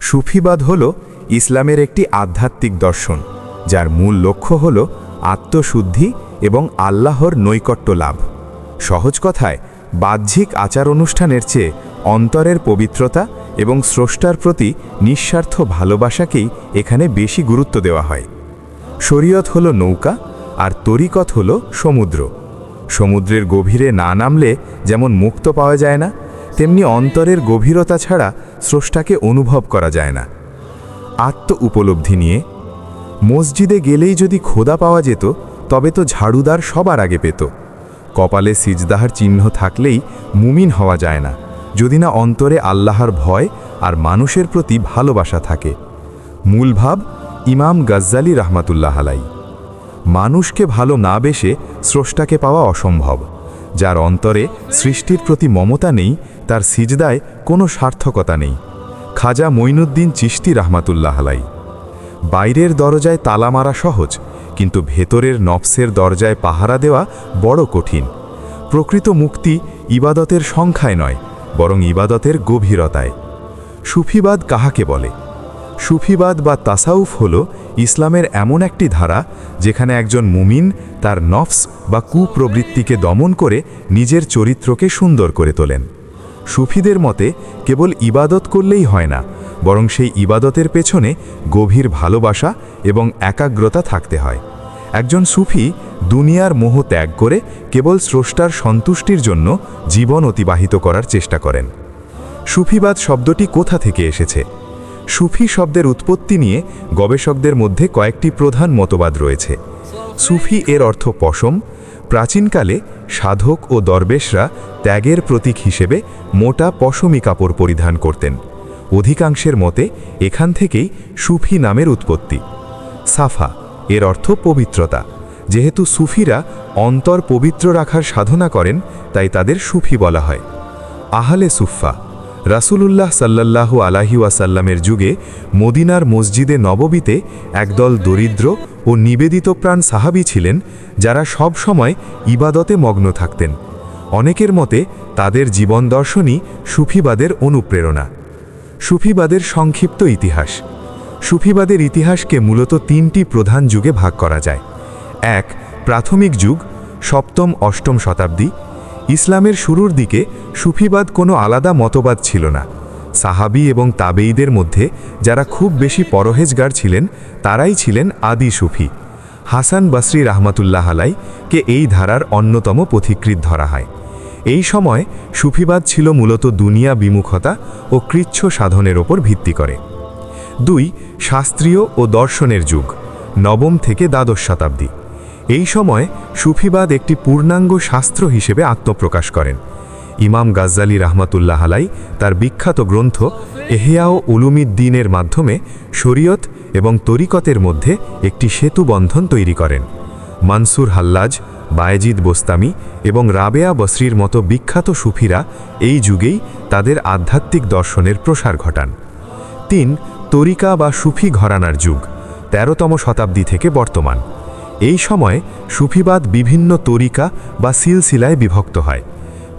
সুফিবাদ হল ইসলামের একটি আধ্যাত্মিক দর্শন, যার মূল লক্ষ্য হল আত্মশুদ্ধি এবং আল্লাহর নৈকট্য লাভ। সহজ কথায়, বাহ্যিক আচার অনুষ্ঠানের চেয়ে অন্তরের পবিত্রতা এবং স্রষ্টার প্রতি নিঃস্বার্থ ভালোবাসাকেই এখানে বেশি গুরুত্ব দেওয়া হয়। শরীয়ত হল নৌকা, আর তরিকত হল সমুদ্র। সমুদ্রের গভীরে না নামলে যেমন মুক্ত পাওয়া যায় না, তেমনি অন্তরের গভীরতা ছাড়া স্রষ্টাকে অনুভব করা যায় না। আত্ম উপলব্ধি নিয়ে, মসজিদে গেলেই যদি খোদা পাওয়া যেত, তবে তো ঝাড়ুদার সবার আগে পেত। কপালে সিজদাহার চিহ্ন থাকলেই মুমিন হওয়া যায় না, যদি না অন্তরে আল্লাহর ভয় আর মানুষের প্রতি ভালোবাসা থাকে। মূল ভাব ইমাম গাজ্জালি রাহমাতুল্লাহ আলাই। মানুষকে ভালো না বেশে স্রষ্টাকে পাওয়া অসম্ভব। যার অন্তরে সৃষ্টির প্রতি মমতা নেই, তার সিজদায় কোনো সার্থকতা নেই। খাজা মঈনুদ্দিন চিশতি রাহমাতুল্লাহ আলাই। বাইরের দরজায় তালা মারা সহজ, কিন্তু ভেতরের নফসের দরজায় পাহারা দেওয়া বড় কঠিন। প্রকৃত মুক্তি ইবাদতের সংখ্যায় নয়, বরং ইবাদতের গভীরতায়। সুফিবাদ কাহাকে বলে? সুফিবাদ বা তাসাউফ হল ইসলামের এমন একটি ধারা, যেখানে একজন মুমিন তার নফস বা কুপ্রবৃত্তিকে দমন করে নিজের চরিত্রকে সুন্দর করে তোলেন। সুফিদের মতে কেবল ইবাদত করলেই হয় না, বরং সেই ইবাদতের পেছনে গভীর ভালোবাসা এবং একাগ্রতা থাকতে হয়। একজন সুফি দুনিয়ার মোহ ত্যাগ করে কেবল স্রষ্টার সন্তুষ্টির জন্য জীবন অতিবাহিত করার চেষ্টা করেন। সুফিবাদ শব্দটি কোথা থেকে এসেছে? সুফি শব্দের উৎপত্তি নিয়ে গবেষকদের মধ্যে কয়েকটি প্রধান মতবাদ রয়েছে। সুফি এর অর্থ পশম। প্রাচীনকালে সাধক ও দরবেশরা ত্যাগের প্রতীক হিসেবে মোটা পশমি কাপড় পরিধান করতেন। অধিকাংশের মতে এখান থেকেই সুফি নামের উৎপত্তি। সাফা এর অর্থ পবিত্রতা। যেহেতু সুফিরা অন্তর পবিত্র রাখার সাধনা করেন, তাই তাদের সুফি বলা হয়। আহলে সুফা। রাসূলুল্লাহ সাল্লাল্লাহু আলাইহি ওয়াসাল্লামের যুগে মদিনার মসজিদে নববীতে একদল দরিদ্র ও নিবেদিতপ্রাণ সাহাবী ছিলেন, যারা সব সময় ইবাদতে মগ্ন থাকতেন। অনেকের মতে তাদের জীবন দর্শনই সুফিবাদের অনুপ্রেরণা। সুফিবাদের সংক্ষিপ্ত ইতিহাস। সুফিবাদের ইতিহাসকে মূলত তিনটি প্রধান যুগে ভাগ করা যায়। ১. প্রাথমিক যুগ, ৭ম-৮ম শতাব্দী। ইসলামের শুরুর দিকে সুফিবাদ কোনো আলাদা মতবাদ ছিল না। সাহাবী এবং তাবেঈদের মধ্যে যারা খুব বেশি পরহেজগার ছিলেন, তারাই ছিলেন আদি সুফি। হাসান বসরি রাহমাতুল্লাহ আলাই কে এই ধারার অন্যতম পথিকৃৎ ধরা হয়। এই সময় সুফিবাদ ছিল মূলত দুনিয়া বিমুখতা ও কৃচ্ছ সাধনের ওপর ভিত্তি করে। ২. শাস্ত্রীয় ও দর্শনের যুগ, ৯ম থেকে দ্বাদশ শতাব্দী। এই সময় সুফিবাদ একটি পূর্ণাঙ্গ শাস্ত্র হিসেবে আত্মপ্রকাশ করেন। ইমাম গাজ্জালি রাহমাতুল্লাহ আলাই তার বিখ্যাত গ্রন্থ ইহয়া উলুমিদ্দিনের মাধ্যমে শরীয়ত এবং তরিকতের মধ্যে একটি সেতুবন্ধন তৈরি করেন। মানসুর হাল্লাজ, বায়েজিদ বোস্তামি এবং রাবেয়া বসরির মতো বিখ্যাত সুফিরা এই যুগেই তাদের আধ্যাত্মিক দর্শনের প্রসার ঘটান। ৩. তরিকা বা সুফি ঘরানার যুগ, ১৩তম শতাব্দী থেকে বর্তমান। এই সময় সুফিবাদ বিভিন্ন তরিকা বা সিলসিলায় বিভক্ত হয়।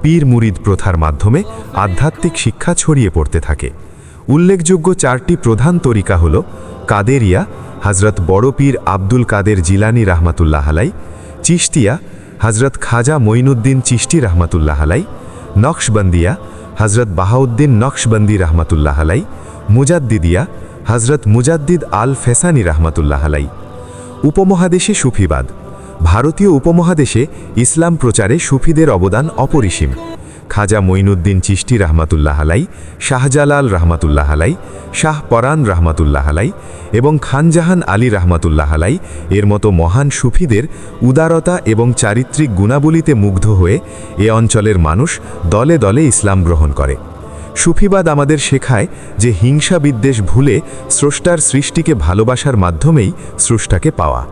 পীর মুরিদ প্রথার মাধ্যমে আধ্যাত্মিক শিক্ষা ছড়িয়ে পড়তে থাকে। উল্লেখযোগ্য 4টি প্রধান তরিকা হল কাদেরিয়া, হযরত বড় পীর আব্দুল কাদের জিলানী রাহমাতুল্লাহ আলাই; চিশতিয়া, হযরত খাজা মঈনুদ্দিন চিশতি রাহমাতুল্লাহ আলাই; নকশবন্দিয়া, হযরত বাহাউদ্দিন নকশবন্দি রাহমাতুল্লাহ আলাই; মুজাদ্দিদিয়া, হযরত মুজাদ্দিদ আল ফেসানি রাহমাতুল্লাহ আলাই। উপমহাদেশে সুফিবাদ। ভারতীয় উপমহাদেশে ইসলাম প্রচারে সুফিদের অবদান অপরিসীম। খাজা মঈনুদ্দিন চিশতি রাহমাতুল্লাহ আলাই, শাহজালাল রাহমাতুল্লাহ আলাই, শাহ পরান রাহমাতুল্লাহ আলাই এবং খানজাহান আলী রাহমাতুল্লাহ আলাই এর মতো মহান সুফিদের উদারতা এবং চারিত্রিক গুণাবলীতে মুগ্ধ হয়ে এ অঞ্চলের মানুষ দলে দলে ইসলাম গ্রহণ করে। সুফিবাদ আমাদের শেখায় যে হিংসা বিদ্বেষ ভুলে স্রষ্টার সৃষ্টিকে ভালোবাসার মাধ্যমেই স্রষ্টাকে পাওয়া।